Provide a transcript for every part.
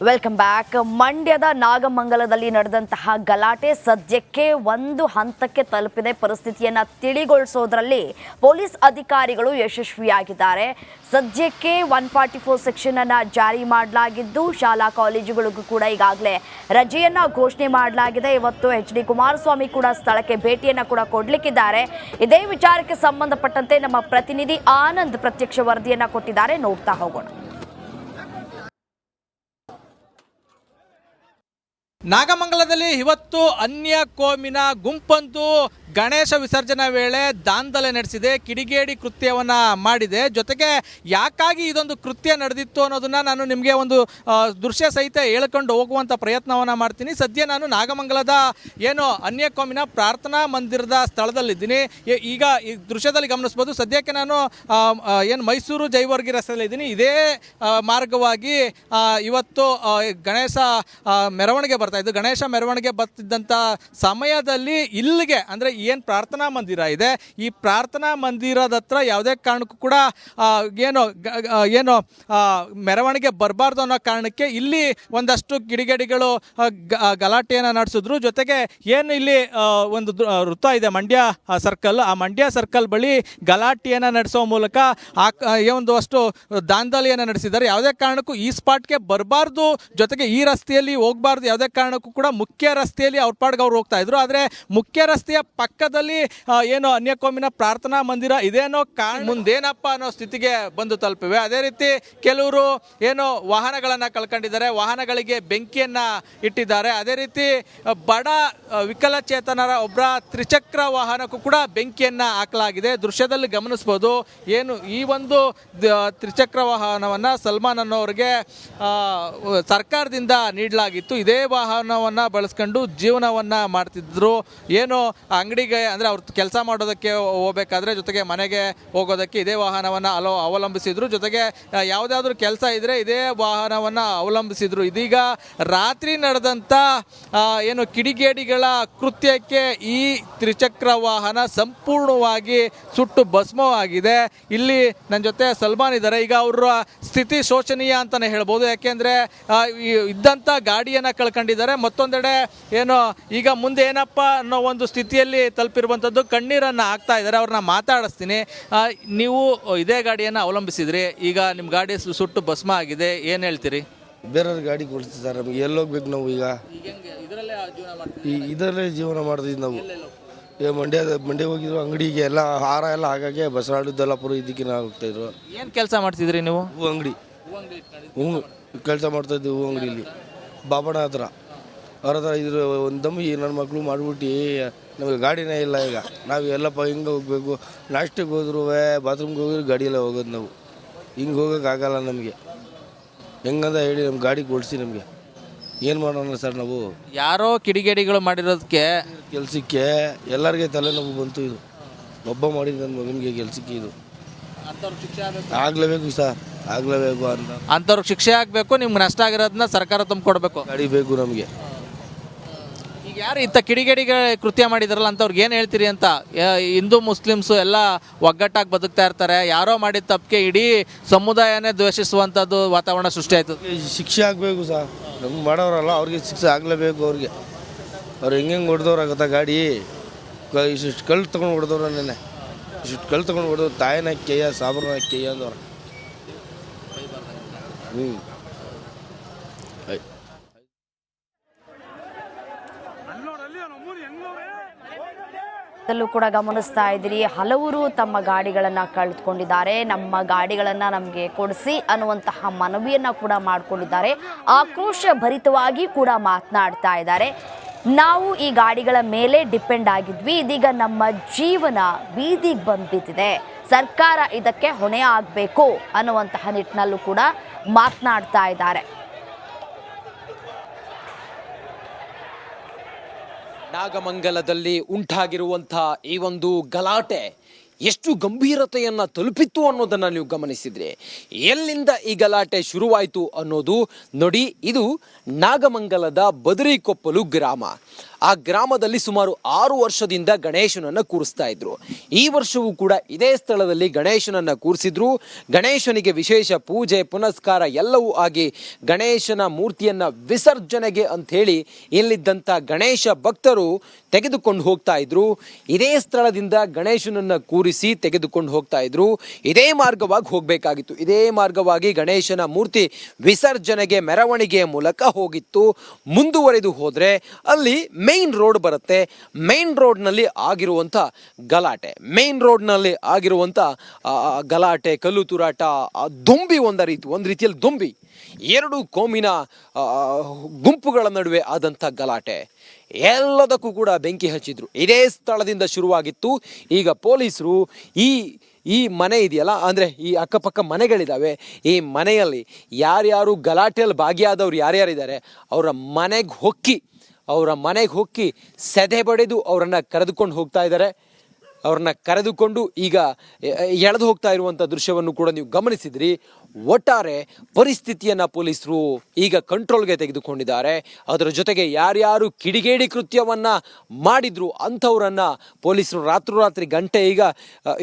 Welcome back. ಮಂಡ್ಯದ ನಾಗಮಂಗಲದಲ್ಲಿ ನಡೆದಂತಹ ಗಲಾಟೆ ಸದ್ಯಕ್ಕೆ ಒಂದು ಹಂತಕ್ಕೆ ತಲುಪಿದೆ. ಪರಿಸ್ಥಿತಿಯನ್ನು ತಿಳಿಗೊಳಿಸೋದ್ರಲ್ಲಿ ಪೊಲೀಸ್ ಅಧಿಕಾರಿಗಳು ಯಶಸ್ವಿಯಾಗಿದ್ದಾರೆ. ಸದ್ಯಕ್ಕೆ 144 ಸೆಕ್ಷನ್ ಅನ್ನು ಜಾರಿ ಮಾಡಲಾಗಿದ್ದು ಶಾಲಾ ಕಾಲೇಜುಗಳಿಗೂ ಕೂಡ ಈಗಾಗಲೇ ರಜೆಯನ್ನ ಘೋಷಣೆ ಮಾಡಲಾಗಿದೆ. ಇವತ್ತು HD ಕುಮಾರಸ್ವಾಮಿ ಕೂಡ ಸ್ಥಳಕ್ಕೆ ಭೇಟಿಯನ್ನು ಕೂಡ ಕೊಡಲಿಕ್ಕಿದ್ದಾರೆ. ಇದೇ ವಿಚಾರಕ್ಕೆ ಸಂಬಂಧಪಟ್ಟಂತೆ ನಮ್ಮ ಪ್ರತಿನಿಧಿ ಆನಂದ್ ಪ್ರತ್ಯಕ್ಷ ವರದಿಯನ್ನ ಕೊಟ್ಟಿದ್ದಾರೆ. ನೋಡ್ತಾ ಹೋಗೋಣ. ನಾಗಮಂಗಲದಲ್ಲಿ ಇವತ್ತು ಅನ್ಯ ಕೋಮಿನ ಗುಂಪಂತೂ ಗಣೇಶ ವಿಸರ್ಜನಾ ವೇಳೆ ದಾಂಧಲೆ ನಡೆಸಿದೆ, ಕಿಡಿಗೇಡಿ ಕೃತ್ಯವನ್ನು ಮಾಡಿದೆ. ಜೊತೆಗೆ ಯಾಕಾಗಿ ಇದೊಂದು ಕೃತ್ಯ ನಡೆದಿತ್ತು ಅನ್ನೋದನ್ನ ನಾನು ನಿಮಗೆ ಒಂದು ದೃಶ್ಯ ಸಹಿತ ಹೇಳ್ಕೊಂಡು ಹೋಗುವಂಥ ಪ್ರಯತ್ನವನ್ನು ಮಾಡ್ತೀನಿ. ಸದ್ಯ ನಾನು ನಾಗಮಂಗಲದ ಏನು ಅನ್ಯ ಕೋಮಿನ ಪ್ರಾರ್ಥನಾ ಮಂದಿರದ ಸ್ಥಳದಲ್ಲಿದ್ದೀನಿ. ಈಗ ಈ ದೃಶ್ಯದಲ್ಲಿ ಗಮನಿಸ್ಬೋದು. ಸದ್ಯಕ್ಕೆ ನಾನು ಏನು ಮೈಸೂರು ಜೈವರ್ಗಿ ರಸ್ತೆಯಲ್ಲಿದ್ದೀನಿ. ಇದೇ ಮಾರ್ಗವಾಗಿ ಇವತ್ತು ಗಣೇಶ ಮೆರವಣಿಗೆ ಬರ್ತಾಯಿದ್ದು. ಗಣೇಶ ಮೆರವಣಿಗೆ ಬರ್ತಿದ್ದಂಥ ಸಮಯದಲ್ಲಿ ಇಲ್ಲಿಗೆ ಅಂದರೆ ಏನು ಪ್ರಾರ್ಥನಾ ಮಂದಿರ ಇದೆ, ಈ ಪ್ರಾರ್ಥನಾ ಮಂದಿರದ ಹತ್ರ ಯಾವುದೇ ಕಾರಣಕ್ಕೂ ಕೂಡ ಏನು ಮೆರವಣಿಗೆ ಬರಬಾರ್ದು ಅನ್ನೋ ಕಾರಣಕ್ಕೆ ಇಲ್ಲಿ ಒಂದಷ್ಟು ಕಿಡಿಗೇಡಿಗಳು ಗಲಾಟೆಯನ್ನು ನಡೆಸಿದ್ರು. ಜೊತೆಗೆ ಏನು ಇಲ್ಲಿ ಒಂದು ವೃತ್ತ ಇದೆ ಮಂಡ್ಯ ಸರ್ಕಲ್, ಆ ಮಂಡ್ಯ ಸರ್ಕಲ್ ಬಳಿ ಗಲಾಟೆಯನ್ನು ನಡೆಸೋ ಮೂಲಕ ಒಂದು ಅಷ್ಟು ದಾಂಧಲೆಯನ್ನು ನಡೆಸಿದ್ದಾರೆ. ಯಾವುದೇ ಕಾರಣಕ್ಕೂ ಈ ಸ್ಪಾಟ್ಗೆ ಬರಬಾರ್ದು, ಜೊತೆಗೆ ಈ ರಸ್ತೆಯಲ್ಲಿ ಹೋಗಬಾರ್ದು, ಯಾವುದೇ ಕಾರಣಕ್ಕೂ ಕೂಡ ಮುಖ್ಯ ರಸ್ತೆಯಲ್ಲಿ ಅವ್ರ ಪಾಡ್ಗೆ ಅವ್ರು ಹೋಗ್ತಾ ಇದ್ರು. ಆದರೆ ಮುಖ್ಯ ರಸ್ತೆಯ ಪಕ್ಕದಲ್ಲಿ ಏನು ಅನ್ಯಕೋಮಿನ ಪ್ರಾರ್ಥನಾ ಮಂದಿರ ಇದೇನೋ ಕಾರಣ ಮುಂದೇನಪ್ಪ ಅನ್ನೋ ಸ್ಥಿತಿಗೆ ಬಂದು ತಲುಪಿವೆ. ಅದೇ ರೀತಿ ಕೆಲವರು ಏನು ವಾಹನಗಳನ್ನು ಕಳ್ಕೊಂಡಿದ್ದಾರೆ, ವಾಹನಗಳಿಗೆ ಬೆಂಕಿಯನ್ನು ಇಟ್ಟಿದ್ದಾರೆ. ಅದೇ ರೀತಿ ಬಡ ವಿಕಲಚೇತನರ ಒಬ್ಬರ ತ್ರಿಚಕ್ರ ವಾಹನಕ್ಕೂ ಕೂಡ ಬೆಂಕಿಯನ್ನು ಹಾಕಲಾಗಿದೆ. ದೃಶ್ಯದಲ್ಲಿ ಗಮನಿಸ್ಬೋದು. ಏನು ಈ ಒಂದು ತ್ರಿಚಕ್ರ ವಾಹನವನ್ನು ಸಲ್ಮಾನ್ ಅನ್ನೋರಿಗೆ ಸರ್ಕಾರದಿಂದ ನೀಡಲಾಗಿತ್ತು. ಇದೇ ವಾಹನವನ್ನು ಬಳಸ್ಕೊಂಡು ಜೀವನವನ್ನು ಮಾಡ್ತಿದ್ರು. ಏನು ಅಂಗಡಿಗೆ ಅಂದರೆ ಅವ್ರು ಕೆಲಸ ಮಾಡೋದಕ್ಕೆ ಹೋಗಬೇಕಾದ್ರೆ, ಜೊತೆಗೆ ಮನೆಗೆ ಹೋಗೋದಕ್ಕೆ ಇದೇ ವಾಹನವನ್ನು ಅವಲಂಬಿಸಿದ್ರು. ಜೊತೆಗೆ ಯಾವುದಾದ್ರೂ ಕೆಲಸ ಇದ್ದರೆ ಇದೇ ವಾಹನವನ್ನು ಅವಲಂಬಿಸಿದ್ರು. ಇದೀಗ ರಾತ್ರಿ ನಡೆದಂಥ ಏನು ಕಿಡಿಗೇಡಿಗಳ ಕೃತ್ಯಕ್ಕೆ ಈ ತ್ರಿಚಕ್ರ ವಾಹನ ಸಂಪೂರ್ಣವಾಗಿ ಸುಟ್ಟು ಭಸ್ಮವಾಗಿದೆ. ಇಲ್ಲಿ ನನ್ನ ಜೊತೆ ಸಲ್ಮಾನ್ ಇದ್ದಾರೆ. ಈಗ ಅವರ ಸ್ಥಿತಿ ಶೋಚನೀಯ ಅಂತಲೇ ಹೇಳ್ಬೋದು. ಯಾಕೆಂದರೆ ಇದ್ದಂಥ ಗಾಡಿಯನ್ನು ಕಳ್ಕೊಂಡಿದ್ದಾರೆ. ಮತ್ತೊಂದೆಡೆ ಏನು ಈಗ ಮುಂದೆ ಏನಪ್ಪ ಅನ್ನೋ ಒಂದು ಸ್ಥಿತಿಯಲ್ಲಿ ತಲುಪಿರುವಂಥದ್ದು. ಕಣ್ಣೀರನ್ನು ಹಾಕ್ತಾ ಇದ್ದಾರೆ. ಅವ್ರನ್ನ ಮಾತಾಡಿಸ್ತೀನಿ. ನೀವು ಇದೇ ಗಾಡಿಯನ್ನು ಅವಲಂಬಿಸಿದ್ರಿ, ಈಗ ನಿಮ್ಮ ಗಾಡಿ ಸುಟ್ಟು ಭಸ್ಮ ಆಗಿದೆ, ಏನು ಹೇಳ್ತೀರಿ? ಬೇರೆಯವ್ರ ಗಾಡಿ ಕೊಡ್ತಿದ್ದಾರೆ, ನಮಗೆ ಎಲ್ಲಿ ಹೋಗ್ಬೇಕು ನಾವು? ಈಗ ಇದರಲ್ಲೇ ಜೀವನ ಮಾಡ್ತಿದ್ವಿ ನಾವು. ಮಂಡ್ಯ ಹೋಗಿದ್ರು, ಅಂಗಡಿಗೆ ಎಲ್ಲ ಹಾರ ಎಲ್ಲ ಹಾಗಾಗಿ ಬಸರಾಡು ಪುರ ಇದಕ್ಕೆ ನಾವು ಹೋಗ್ತಾಯಿದ್ರು. ಏನು ಕೆಲಸ ಮಾಡ್ತಿದ್ರಿ ನೀವು? ಹೂ ಅಂಗಡಿ ಕೆಲಸ ಮಾಡ್ತಾಯಿದ್ವಿ. ಹೂ ಅಂಗಡಿಲಿ ಬಾಬಣ್ಣ ಹತ್ರ ಅವ್ರ ಹತ್ರ ಇದ್ರು. ಒಂದು ದಮ್ಮಿ ನನ್ನ ಮಕ್ಕಳು ಮಾಡಿಬಿಟ್ಟು ನಮಗೆ ಗಾಡಿನೇ ಇಲ್ಲ. ಈಗ ನಾವು ಎಲ್ಲಪ್ಪ ಹಿಂಗೆ ಹೋಗ್ಬೇಕು, ನಾಷ್ಟಕ್ಕೆ ಹೋದ್ರು ಬಾತ್ರೂಮ್ಗೆ ಹೋಗಿದ್ರು ಗಾಡಿಯಲ್ಲೇ ಹೋಗೋದು ನಾವು. ಹಿಂಗೆ ಹೋಗೋಕ್ಕಾಗಲ್ಲ ನಮಗೆ. ಹೆಂಗಂತ ಹೇಳಿ ನಮ್ಮ ಗಾಡಿ ಕೊಡಿಸಿ ನಮಗೆ ಏನು ಮಾಡೋಣ ಸರ್? ನಾವು ಯಾರೋ ಕಿಡಿಗೇಡಿಗಳು ಮಾಡಿರೋದಕ್ಕೆ ಕೆಲಸಕ್ಕೆ ಎಲ್ಲರಿಗೆ ತಲೆನೋವು ಬಂತು. ಇದು ಒಬ್ಬ ಮಾಡಿದ ನನ್ನ ಮಗನಿಗೆ ಕೆಲಸಕ್ಕೆ ಇದು ಆಗಲೇಬೇಕು ಸರ್, ಆಗಲೇಬೇಕು ಅಂಥವ್ರಿಗೆ ಶಿಕ್ಷೆ ಆಗಬೇಕು. ನಿಮ್ಗೆ ನಷ್ಟ ಆಗಿರೋದನ್ನ ಸರ್ಕಾರ ತುಂಬಿಕೊಡ್ಬೇಕು. ಗಾಡಿ ಬೇಕು ನಮಗೆ. ಈಗ ಯಾರು ಇಂಥ ಕಿಡಿಗೇಡಿಗಳ ಕೃತ್ಯ ಮಾಡಿದಾರಲ್ಲ ಅಂಥವ್ರಿಗೆ ಏನು ಹೇಳ್ತೀರಿ ಅಂತ? ಹಿಂದೂ ಮುಸ್ಲಿಮ್ಸು ಎಲ್ಲ ಒಗ್ಗಟ್ಟಾಗಿ ಬದುಕ್ತಾ ಇರ್ತಾರೆ. ಯಾರೋ ಮಾಡಿದ ತಪ್ಪಿಗೆ ಇಡೀ ಸಮುದಾಯನೇ ದ್ವೇಷಿಸುವಂಥದ್ದು ವಾತಾವರಣ ಸೃಷ್ಟಿ ಆಯಿತು. ಶಿಕ್ಷೆ ಆಗಬೇಕು ಸರ್. ನಮ್ಗೆ ಮಾಡೋರಲ್ಲ, ಅವ್ರಿಗೆ ಶಿಕ್ಷೆ ಆಗಲೇಬೇಕು. ಅವ್ರಿಗೆ ಅವ್ರು ಹೆಂಗೆ ಹೊಡೆದವ್ರಾಗತ್ತಾ ಗಾಡಿ? ಇಷ್ಟು ಕಲ್ಲು ತೊಗೊಂಡು ಹೊಡೆದವ್ರ ನೆನೆ, ಇಷ್ಟು ಕಲ್ಲು ತೊಗೊಂಡು ಹೊಡೆದವ್ರು. ತಾಯಿನ ಕೆಯ್ಯ ಸಾಬ್ರನ ಕೆಯ್ಯ ಅಂದವ್ರ. ಕೂಡ ಗಮನಿಸ್ತಾ ಇದ್ದೀರಿ, ಹಲವರು ತಮ್ಮ ಗಾಡಿಗಳನ್ನು ಕಳೆದುಕೊಂಡಿದ್ದಾರೆ. ನಮ್ಮ ಗಾಡಿಗಳನ್ನು ನಮಗೆ ಕೊಡಿಸಿ ಅನ್ನುವಂತಹ ಮನವಿಯನ್ನು ಕೂಡ ಮಾಡಿಕೊಂಡಿದ್ದಾರೆ. ಆಕ್ರೋಶ ಭರಿತವಾಗಿ ಕೂಡ ಮಾತನಾಡ್ತಾ ಇದ್ದಾರೆ. ನಾವು ಈ ಗಾಡಿಗಳ ಮೇಲೆ ಡಿಪೆಂಡ್ ಆಗಿದ್ವಿ, ಇದೀಗ ನಮ್ಮ ಜೀವನ ಬೀದಿಗೆ ಬಂದ್ಬಿಟ್ಟಿದೆ, ಸರ್ಕಾರ ಇದಕ್ಕೆ ಹೊಣೆ ಆಗಬೇಕು ಅನ್ನುವಂತಹ ನಿಟ್ಟಿನಲ್ಲೂ ಕೂಡ ಮಾತನಾಡ್ತಾ ಇದ್ದಾರೆ. ನಾಗಮಂಗಲದಲ್ಲಿ ಉಂಟಾಗಿರುವಂತಹ ಈ ಒಂದು ಗಲಾಟೆ ಎಷ್ಟು ಗಂಭೀರತೆಯನ್ನು ತಲುಪಿತ್ತು ಅನ್ನೋದನ್ನು ನೀವು ಗಮನಿಸಿದ್ರೆ, ಎಲ್ಲಿಂದ ಈ ಗಲಾಟೆ ಶುರುವಾಯಿತು ಅನ್ನೋದು ನೋಡಿ. ಇದು ನಾಗಮಂಗಲದ ಬದರಿಕೊಪ್ಪಲು ಗ್ರಾಮ. ಆ ಗ್ರಾಮದಲ್ಲಿ ಸುಮಾರು 6 ವರ್ಷದಿಂದ ಗಣೇಶನನ್ನ ಕೂರಿಸ್ತಾ ಇದ್ರು. ಈ ವರ್ಷವೂ ಕೂಡ ಇದೇ ಸ್ಥಳದಲ್ಲಿ ಗಣೇಶನನ್ನ ಕೂರಿಸಿದ್ರು. ಗಣೇಶನಿಗೆ ವಿಶೇಷ ಪೂಜೆ ಪುನಸ್ಕಾರ ಎಲ್ಲವೂ ಆಗಿ ಗಣೇಶನ ಮೂರ್ತಿಯನ್ನ ವಿಸರ್ಜನೆಗೆ ಅಂತ ಹೇಳಿ ಇಲ್ಲಿದ್ದಂಥ ಗಣೇಶ ಭಕ್ತರು ತೆಗೆದುಕೊಂಡು ಹೋಗ್ತಾ ಇದ್ರು. ಇದೇ ಸ್ಥಳದಿಂದ ಗಣೇಶನನ್ನ ಕೂರಿಸಿ ತೆಗೆದುಕೊಂಡು ಹೋಗ್ತಾ ಇದ್ರು. ಇದೇ ಮಾರ್ಗವಾಗಿ ಹೋಗಬೇಕಾಗಿತ್ತು. ಇದೇ ಮಾರ್ಗವಾಗಿ ಗಣೇಶನ ಮೂರ್ತಿ ವಿಸರ್ಜನೆಗೆ ಮೆರವಣಿಗೆಯ ಮೂಲಕ ಹೋಗಿತ್ತು. ಮುಂದುವರೆದು ಹೋದ್ರೆ ಅಲ್ಲಿ ಮೇನ್ ರೋಡ್ ಬರುತ್ತೆ. ಮೇನ್ ರೋಡ್ನಲ್ಲಿ ಆಗಿರುವಂಥ ಗಲಾಟೆ, ಮೇನ್ ರೋಡ್ನಲ್ಲಿ ಆಗಿರುವಂಥ ಗಲಾಟೆ, ಕಲ್ಲು ತೂರಾಟ, ದೊಂಬಿ ಒಂದು ರೀತಿಯಲ್ಲಿ ದೊಂಬಿ, ಎರಡು ಕೋಮಿನ ಗುಂಪುಗಳ ನಡುವೆ ಆದಂಥ ಗಲಾಟೆ, ಎಲ್ಲದಕ್ಕೂ ಕೂಡ ಬೆಂಕಿ ಹಚ್ಚಿದ್ರು. ಇದೇ ಸ್ಥಳದಿಂದ ಶುರುವಾಗಿತ್ತು. ಈಗ ಪೊಲೀಸರು ಈ ಮನೆ ಇದೆಯಲ್ಲ, ಅಂದರೆ ಈ ಅಕ್ಕಪಕ್ಕ ಮನೆಗಳಿದ್ದಾವೆ, ಈ ಮನೆಯಲ್ಲಿ ಯಾರ್ಯಾರು ಗಲಾಟೆಯಲ್ಲಿ ಭಾಗಿಯಾದವ್ರು ಯಾರ್ಯಾರಿದ್ದಾರೆ ಅವರ ಮನೆಗೆ ಹೊಕ್ಕಿ ಸೆದೆ ಬಡಿದು ಅವರನ್ನು ಕರೆದುಕೊಂಡು ಹೋಗ್ತಾ ಇದ್ದಾರೆ. ಅವ್ರನ್ನ ಕರೆದುಕೊಂಡು ಈಗ ಎಳೆದು ಹೋಗ್ತಾ ಇರುವಂಥ ದೃಶ್ಯವನ್ನು ಕೂಡ ನೀವು ಗಮನಿಸಿದ್ರಿ. ಒಟ್ಟಾರೆ ಪರಿಸ್ಥಿತಿಯನ್ನು ಪೊಲೀಸರು ಈಗ ಕಂಟ್ರೋಲ್ಗೆ ತೆಗೆದುಕೊಂಡಿದ್ದಾರೆ. ಅದರ ಜೊತೆಗೆ ಯಾರ್ಯಾರು ಕಿಡಿಗೇಡಿ ಕೃತ್ಯವನ್ನು ಮಾಡಿದ್ರು ಅಂಥವ್ರನ್ನ ಪೊಲೀಸರು ರಾತ್ರೋರಾತ್ರಿ ಗಂಟೆ ಈಗ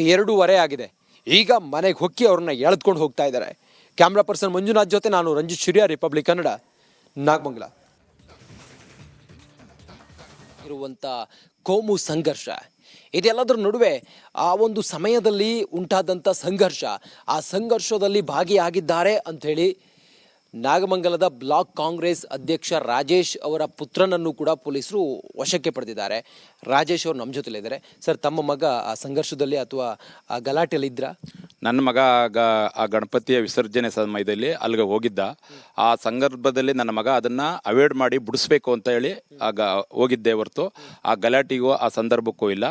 2:30 ಆಗಿದೆ. ಈಗ ಮನೆಗೆ ಹೊಕ್ಕಿ ಅವ್ರನ್ನ ಎಳೆದುಕೊಂಡು ಹೋಗ್ತಾ ಇದ್ದಾರೆ. ಕ್ಯಾಮ್ರಾ ಪರ್ಸನ್ ಮಂಜುನಾಥ್ ಜೊತೆ ನಾನು ರಂಜಿತ್ ಶಿರ್ಯಾ, ರಿಪಬ್ಲಿಕ್ ಕನ್ನಡ, ನಾಗಮಂಗಲ. ಇರುವಂಥ ಕೋಮು ಸಂಘರ್ಷ ಇದೆಲ್ಲದರ ನಡುವೆ ಆ ಒಂದು ಸಮಯದಲ್ಲಿ ಉಂಟಾದಂಥ ಸಂಘರ್ಷ, ಆ ಸಂಘರ್ಷದಲ್ಲಿ ಭಾಗಿಯಾಗಿದ್ದಾರೆ ಅಂಥೇಳಿ ನಾಗಮಂಗಲದ ಬ್ಲಾಕ್ ಕಾಂಗ್ರೆಸ್ ಅಧ್ಯಕ್ಷ ರಾಜೇಶ್ ಅವರ ಪುತ್ರನನ್ನು ಕೂಡ ಪೊಲೀಸರು ವಶಕ್ಕೆ ಪಡೆದಿದ್ದಾರೆ. ರಾಜೇಶ್ ಅವರು ನಮ್ಮ ಜೊತೆಲಿದ್ದಾರೆ. ಸರ್, ತಮ್ಮ ಮಗ ಆ ಸಂಘರ್ಷದಲ್ಲಿ ಅಥವಾ ಆ ಗಲಾಟೆಯಲ್ಲಿ ಇದ್ರಾ? ನನ್ನ ಮಗ ಆ ಗಣಪತಿಯ ವಿಸರ್ಜನೆ ಸಮಯದಲ್ಲಿ ಅಲ್ಲಿಗೆ ಹೋಗಿದ್ದ. ಆ ಸಂದರ್ಭದಲ್ಲಿ ನನ್ನ ಮಗ ಅದನ್ನ ಅವಾಯ್ಡ್ ಮಾಡಿ ಬಿಡಿಸ್ಬೇಕು ಅಂತ ಹೇಳಿ ಆಗ ಹೋಗಿದ್ದೆ ಹೊರತು ಆ ಗಲಾಟೆಗೂ ಆ ಸಂದರ್ಭಕ್ಕೂ ಇಲ್ಲ.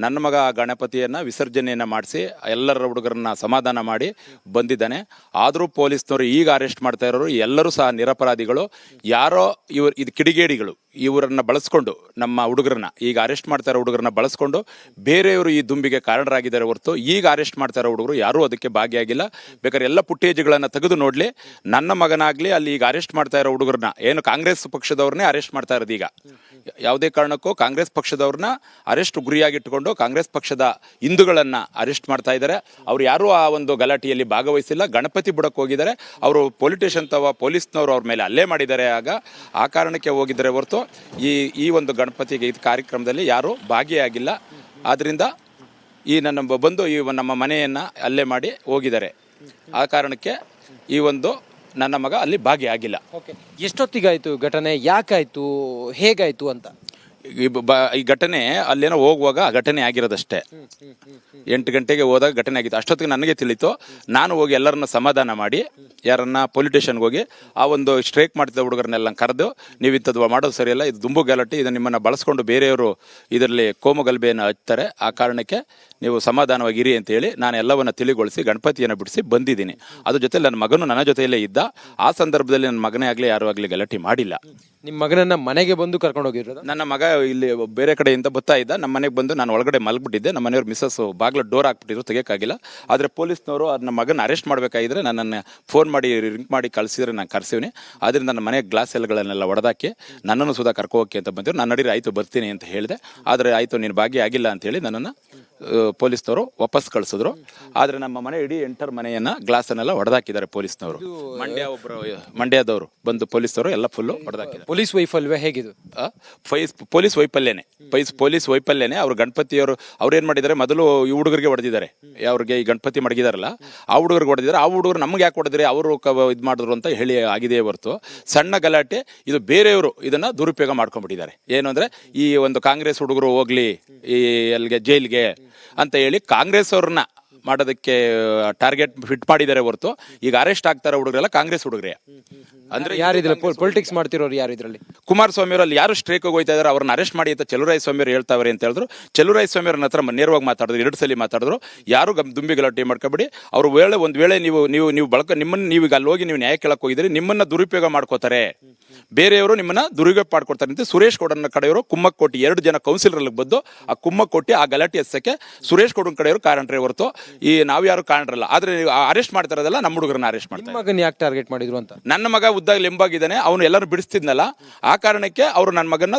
ನನ್ನ ಮಗ ಆ ಗಣಪತಿಯನ್ನ ವಿಸರ್ಜನೆಯನ್ನ ಮಾಡಿಸಿ ಎಲ್ಲರ ಹುಡುಗರನ್ನ ಸಮಾಧಾನ ಮಾಡಿ ಬಂದಿದ್ದಾನೆ. ಆದರೂ ಪೊಲೀಸ್ನವರು ಈಗ ಅರೆಸ್ಟ್ ಮಾಡ್ತಾ ಇರೋರು ಎಲ್ಲರೂ ಸಹ ನಿರಪರಾಧಿಗಳು. ಯಾರೋ ಇದು ಕಿಡಿಗೇಡಿಗಳು ಇವರನ್ನ ಬಳಸ್ಕೊಂಡು ನಮ್ಮ ಹುಡುಗರನ್ನ ಈಗ ಅರೆಸ್ಟ್ ಮಾಡ್ತಾ ಇರೋ ಹುಡುಗರನ್ನ ಬಳಸ್ಕೊಂಡು ಬೇರೆಯವರು ಈ ದುಂಬಿಗೆ ಕಾರಣರಾಗಿದ್ದಾರೆ ಹೊರತು ಈಗ ಅರೆಸ್ಟ್ ಮಾಡ್ತಾ ಇರೋ ಹುಡುಗರು ಯಾರೂ ಅದಕ್ಕೆ ಭಾಗಿಯಾಗಿಲ್ಲ. ಬೇಕಾದ್ರೆ ಎಲ್ಲ ಫುಟೇಜ್ಗಳನ್ನ ತೆಗೆದು ನೋಡ್ಲಿ. ನನ್ನ ಮಗನಾಗ್ಲಿ ಅಲ್ಲಿ ಈಗ ಅರೆಸ್ಟ್ ಮಾಡ್ತಾ ಇರೋ ಹುಡುಗರನ್ನ ಏನು ಕಾಂಗ್ರೆಸ್ ಪಕ್ಷದವ್ರನ್ನೇ ಅರೆಸ್ಟ್ ಮಾಡ್ತಾ ಇರೋದು. ಈಗ ಯಾವುದೇ ಕಾರಣಕ್ಕೂ ಕಾಂಗ್ರೆಸ್ ಪಕ್ಷದವ್ರನ್ನ ಅರೆಸ್ಟ್ ಗುರಿಯಾಗಿಟ್ಟುಕೊಂಡು ಕಾಂಗ್ರೆಸ್ ಪಕ್ಷದ ಹಿಂದೂಗಳನ್ನ ಅರೆಸ್ಟ್ ಮಾಡ್ತಾ ಇದ್ದಾರೆ. ಅವ್ರು ಯಾರೂ ಆ ಒಂದು ಗಲಾಟೆಯಲ್ಲಿ ಭಾಗವಹಿಸಿಲ್ಲ. ಗಣಪತಿ ಬುಡಕ್ಕೆ ಹೋಗಿದ್ದಾರೆ. ಅವರು ಪೊಲೀಸ್ನವರು ಅವ್ರ ಮೇಲೆ ಹಲ್ಲೆ ಮಾಡಿದ್ದಾರೆ. ಆಗ ಆ ಕಾರಣಕ್ಕೆ ಹೋಗಿದ್ದಾರೆ ಹೊರತು ಈ ಒಂದು ಗಣಪತಿಗೆ ಈ ಕಾರ್ಯಕ್ರಮದಲ್ಲಿ ಯಾರೂ ಭಾಗಿಯಾಗಿಲ್ಲ. ಆದ್ರಿಂದ ಈ ನಮ್ಮ ಮನೆಯನ್ನ ಹಲ್ಲೆ ಮಾಡಿ ಹೋಗಿದ್ದಾರೆ. ಆ ಕಾರಣಕ್ಕೆ ಈ ಒಂದು ನನ್ನ ಮಗ ಅಲ್ಲಿ ಭಾಗಿಯಾಗಿಲ್ಲ. ಎಷ್ಟೊತ್ತಿಗಾಯ್ತು ಘಟನೆ, ಯಾಕಾಯ್ತು, ಹೇಗಾಯ್ತು ಅಂತ? ಈ ಘಟನೆ ಅಲ್ಲೇನೋ ಹೋಗುವಾಗ ಘಟನೆ ಆಗಿರೋದಷ್ಟೇ. 8 ಗಂಟೆಗೆ ಹೋದಾಗ ಘಟನೆ ಆಗಿತ್ತು. ಅಷ್ಟೊತ್ತಿಗೆ ನನಗೆ ತಿಳಿತು. ನಾನು ಹೋಗಿ ಎಲ್ಲರನ್ನ ಸಮಾಧಾನ ಮಾಡಿ ಯಾರನ್ನ ಪೊಲೀಸ್ ಸ್ಟೇಷನ್ಗೆ ಹೋಗಿ ಆ ಒಂದು ಸ್ಟ್ರೈಕ್ ಮಾಡ್ತಿದ್ದ ಹುಡುಗರನ್ನೆಲ್ಲ ಕರೆದು, ನೀವು ಇಂಥದ್ದು ಮಾಡೋದು ಸರಿಯಲ್ಲ, ಇದು ದುಂಬು ಗಲಾಟೆ, ಇದನ್ನು ನಿಮ್ಮನ್ನು ಬಳಸ್ಕೊಂಡು ಬೇರೆಯವರು ಇದರಲ್ಲಿ ಕೋಮು ಗಲಭೆಯನ್ನು ಹಚ್ತಾರೆ. ಆ ಕಾರಣಕ್ಕೆ ನೀವು ಸಮಾಧಾನವಾಗಿ ಇರಿ ಅಂತ ಹೇಳಿ ನಾನು ಎಲ್ಲವನ್ನ ತಿಳಿಗೊಳಿಸಿ ಗಣಪತಿಯನ್ನು ಬಿಡಿಸಿ ಬಂದಿದ್ದೀನಿ. ಅದ್ರ ಜೊತೆ ನನ್ನ ಮಗನು ನನ್ನ ಜೊತೆಯಲ್ಲೇ ಇದ್ದ. ಆ ಸಂದರ್ಭದಲ್ಲಿ ನನ್ನ ಮಗನೇ ಆಗಲಿ ಯಾರು ಆಗಲಿ ಗಲಾಟೆ ಮಾಡಿಲ್ಲ. ನಿಮ್ಮ ಮಗನನ್ನ ಮನೆಗೆ ಬಂದು ಕರ್ಕೊಂಡು ಹೋಗಿರೋದು? ನನ್ನ ಮಗ ಇಲ್ಲಿ ಬೇರೆ ಕಡೆಯಿಂದ ಬರ್ತಾ ಇದ್ದ. ನಮ್ಮ ಮನೆಗೆ ಬಂದು ನಾನು ಒಳಗಡೆ ಮಲಗ್ಬಿಟ್ಟಿದ್ದೆ. ನಮ್ಮ ಮನೆಯವ್ರು ಮಿಸ್ಸಸ್ ಬಾಗ್ಲ ಡೋರ್ ಹಾಕ್ಬಿಟ್ಟಿದ್ರು, ತೆಗಿಯಕ್ಕಾಗಿಲ್ಲ. ಆದರೆ ಪೊಲೀಸ್ನವರು ಅದನ್ನ ಮಗನ ಅರೆಸ್ಟ್ ಮಾಡಬೇಕಾಗಿದ್ರೆ ನನ್ನನ್ನು ಫೋನ್ ಮಾಡಿ ರಿಂಕ್ ಮಾಡಿ ಕಳಿಸಿದ್ರೆ ನಾನು ಕರ್ಸಿವ್ನಿ. ಅದರಿಂದ ನನ್ನ ಮನೆಯ ಗ್ಲಾಸ್ ಎಲ್ಲಗಳನ್ನೆಲ್ಲ ಹೊಡೆದಾಕಿ ನನ್ನನ್ನು ಸುಧಾ ಕರ್ಕೋ ಹೋಗಿ ಅಂತ ಬಂದಿದ್ರು. ನಾನು ನಡೀರಿ ಆಯಿತು ಬರ್ತೀನಿ ಅಂತ ಹೇಳಿದೆ. ಆದರೆ ಆಯಿತು ನೀನು ಭಾಗಿಯಾಗಿಲ್ಲ ಅಂತ ಹೇಳಿ ನನ್ನನ್ನು ಪೊಲೀಸ್ನವರು ವಾಪಸ್ ಕಳಿಸಿದ್ರು. ಆದ್ರೆ ನಮ್ಮ ಮನೆ ಇಡೀ ಎಂಟರ್ ಮನೆಯನ್ನ ಗ್ಲಾಸ್ ಅನ್ನೆಲ್ಲ ಹೊಡೆದಾಕಿದ್ದಾರೆ ಪೊಲೀಸ್ನವರು. ಮಂಡ್ಯದವರು ಬಂದು ಪೊಲೀಸ್ನವರು ಎಲ್ಲ ಫುಲ್ಲು ಹೊಡೆದಾಕಿದ್ದಾರೆ. ಪೊಲೀಸ್ ವೈಫಲ್ಯ ಹೇಗಿದು? ಪೊಲೀಸ್ ವೈಫಲ್ಯನೇ. ಅವ್ರು ಗಣಪತಿಯವರು ಅವ್ರೇನ್ ಮಾಡಿದ್ದಾರೆ, ಮೊದಲು ಈ ಹುಡುಗರಿಗೆ ಹೊಡೆದಿದ್ದಾರೆ. ಅವ್ರಿಗೆ ಈ ಗಣಪತಿ ಮಡಗಿದಾರಲ್ಲ ಆ ಹುಡುಗರಿಗೆ ಹೊಡೆದಿದ್ದಾರೆ. ಆ ಹುಡುಗರು ನಮ್ಗೆ ಯಾಕೆ ಹೊಡೆದ್ರಿ, ಅವರು ಇದು ಮಾಡಿದ್ರು ಅಂತ ಹೇಳಿ ಆಗಿದೆ ಹೊರತು ಸಣ್ಣ ಗಲಾಟೆ. ಇದು ಬೇರೆಯವರು ಇದನ್ನ ದುರುಪಯೋಗ ಮಾಡ್ಕೊಂಡ್ಬಿಟ್ಟಿದ್ದಾರೆ. ಏನು ಅಂದ್ರೆ ಈ ಒಂದು ಕಾಂಗ್ರೆಸ್ ಹುಡುಗರು ಹೋಗ್ಲಿ ಈ ಅಲ್ಲಿಗೆ ಜೈಲ್ಗೆ ಅಂತ ಹೇಳಿ ಕಾಂಗ್ರೆಸ್ ಅವ್ರನ್ನ ಮಾಡೋದಕ್ಕೆ ಟಾರ್ಗೆಟ್ ಫಿಟ್ ಮಾಡಿದ್ದಾರೆ ಹೊರತು ಈಗ ಅರೆಸ್ಟ್ ಆಗ್ತಾರ ಹುಡುಗರೆಲ್ಲ ಕಾಂಗ್ರೆಸ್ ಹುಡುಗರೇ. ಅಂದ್ರೆ ಯಾರಿದ್ರೆ ಪೊಲಿಟಿಕ್ಸ್ ಮಾಡ್ತಿರೋರು ಯಾರು ಇದರಲ್ಲಿ? ಕುಮಾರಸ್ವಾಮಿ ಅವರು ಅಲ್ಲಿ ಯಾರು ಸ್ಟ್ರೈಕ್ ಹೋಗ್ತಾ ಇದಾರೆ ಅವ್ರನ್ನ ಅರೆಸ್ಟ್ ಮಾಡಿ ಅಂತ ಚಲುವರಾಯಸ್ವಾಮಿ ಅವರು ಹೇಳ್ತಾವ್ರೆ ಅಂತ ಹೇಳಿದ್ರು. ಚಲುವರಾಯಸ್ವಾಮಿ ಅವ್ರನ್ನ ಹತ್ರ ನೇರವಾಗಿ ಮಾತಾಡಿದ್ರು, 2 ಸಲ ಮಾತಾಡಿದ್ರು. ಯಾರು ದುಂಬಿ ಗಲಾಟೆ ಮಾಡ್ಕೊಬೇಡಿ. ಅವ್ರು ಒಂದ್ ವೇಳೆ ನೀವು ಬಳಕ ನಿಮ್ಮನ್ನ ನೀವು ಈಗ ಅಲ್ಲಿ ಹೋಗಿ ನೀವು ನ್ಯಾಯ ಕೇಳಕ್ ಹೋಗಿದ್ರಿ, ನಿಮ್ಮನ್ನ ದುರುಪಯೋಗ ಮಾಡ್ಕೋತಾರೆ, ಬೇರೆಯವರು ನಿಮ್ಮನ್ನ ದುರುಪಯೋಗ ಮಾಡ್ಕೊಡ್ತಾರೆ ಅಂತ ಸುರೇಶ್ ಗೌಡನ ಕಡೆಯವರು ಕುಮ್ಮಕ್ಕೋಟಿ 2 ಜನ ಕೌನ್ಸಿಲರ್ ಬಂದು ಆ ಕುಮ್ಮಕ್ಕೋಟಿ ಆ ಗಲಾಟೆ ಎಸಕ್ಕೆ ಸುರೇಶ್ ಗೌಡನ ಕಡೆಯವರು ಕಾರಣರೇ ಹೊರತು ಈ ನಾವು ಯಾರು ಕಾರಣರಲ್ಲ. ಆದ್ರೆ ಅರೆಸ್ಟ್ ಮಾಡ್ತಾ ಇರೋದಲ್ಲ ನಮ್ಮ ಹುಡುಗರನ್ನ ಅರೆಸ್ಟ್ ಮಾಡ್ತಾರೆ. ಮಗನ್ ಯಾಕೆ ಟಾರ್ಗೆಟ್ ಮಾಡಿದ್ರು ಅಂತ? ನನ್ನ ಮಗ ಉದ್ದಾಗ ಲಿಂಬಾಗಿದ್ದಾನೆ, ಅವನು ಎಲ್ಲರೂ ಬಿಡಿಸ್ತಿದ್ನಲ್ಲ, ಆ ಕಾರಣಕ್ಕೆ ಅವರು ನನ್ನ ಮಗನ